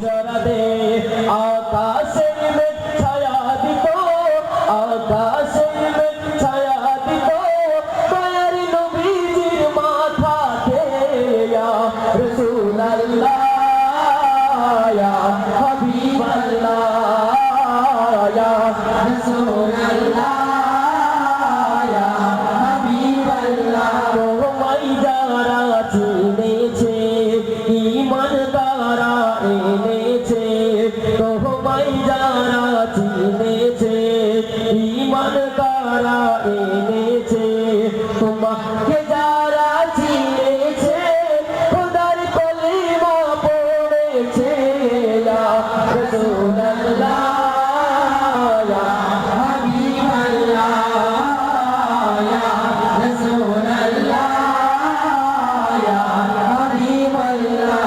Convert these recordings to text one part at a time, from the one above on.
জরাদে আকাশের মেঘ ছায়া দিত, আকাশের মেঘ ছায়া দিত দয়ার নবীজির মাথাতে। ইয়া রাসূলুল্লাহ ইয়া হাবিবাল্লাহ ইয়া রাসূলুল্লাহ ইয়া হাবিবাল্লাহ। তোমায় যারা চিনেছে ঈমান তারা এনেছে, তোমায় যারা চিনেছে ঈমান তারা এনেছে। তোমাকে যারা চিনেছে খোদার কলিমা পড়েছে। ইয়া রাসূলুল্লাহ ইয়া হাবিবাল্লাহ ইয়া রাসূলুল্লাহ ইয়া হাবিবাল্লাহ।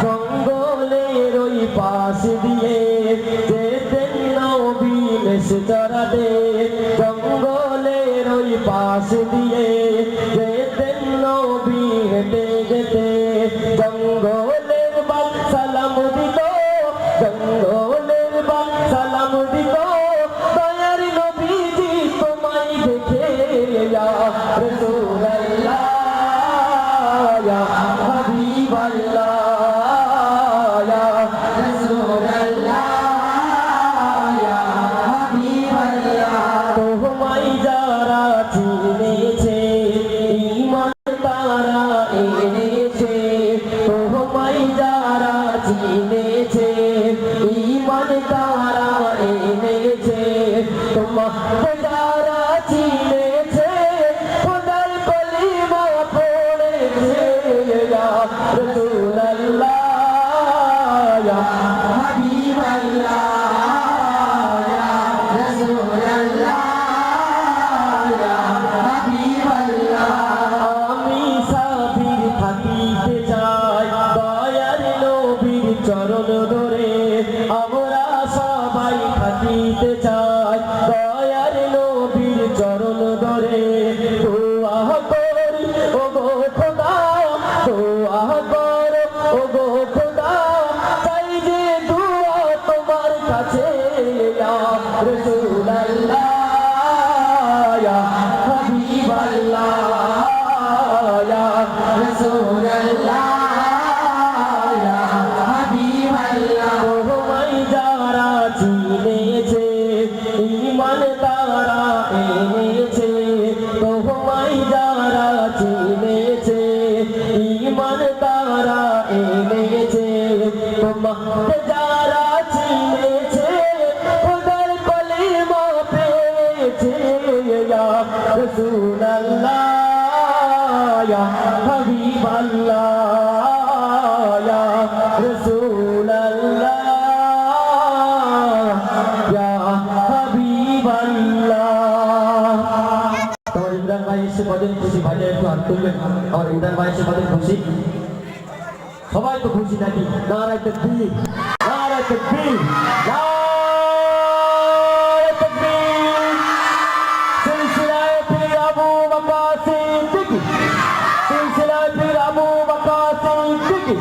জঙ্গলের ওই পাশ দিয়ে যেতেন নবী মেষ চরাতে, জঙ্গলের ওই পাশ দিয়ে যেতেন নবী হেঁটে যেতে। জঙ্গলের বাঘ সালাম দিত, জঙ্গলের বাঘ সালাম দিত দয়ার নবীজি তোমায় দেখে। ইয়া রাসূলুল্লাহ ইয়া হাবিবাল্লাহ ইয়া রাসূলুল্লাহ ইয়া হাবিবাল্লাহ। তোমায় যারা চিনেছে ঈমান তারা এনেছে, তোমায় যারা চিনেছে ঈমান তারা এনেছে। তোমাকে যারা চিনেছে খোদার কলিমা পড়েছে। ইয়া রাসূলুল্লাহ ইয়া হাবিবাল্লাহ ইয়া রাসূলুল্লাহ ইয়া হাবিবাল্লাহ। আমি সাফির থাকিতে চাই দয়ার নবীর চরণ ধরে, আমরা সবাই থাকিতে চাই দয়ার নবীর চরণ ধরে। দোয়া করি ওগো খোদা, দোয়া করো ওগো খোদা, চাই যে দোয়া তোমার কাছে। ইয়া রাসূলুল্লাহ ইয়া হাবিবাল্লাহ ইয়া রাসূলুল্লাহ ইয়া হাবিবাল্লাহ। তোমায় যারা চিনেছে ঈমান তারা এনেছে, তোমায় যারা চিনেছে ঈমান তারা এনেছে। তোমাকে যারা চিনেছে খোদার কলিমা পেয়েছে। ইয়া রাসূলুল্লাহ ইয়া হাবিবাল্লাহ ইয়া রাসূলুল্লাহ ইয়া হাবিবাল্লাহ। তোমার ইমরান ভাই এসে কদিন খুশি, ভাইয়া একটু হাত তুলবেন। আমার ইমরান ভাই এসে কদিন খুশি, সবাই তো খুশি নাকি? নারায়ে তাকবীর, নারায়ে তাকবীর, নারায়ে তাকবীর। সিলসিলায়ে পীর আবু বকর সিদ্দিকী, সিলসিলায়ে পীর আবু বকর সিদ্দিকী।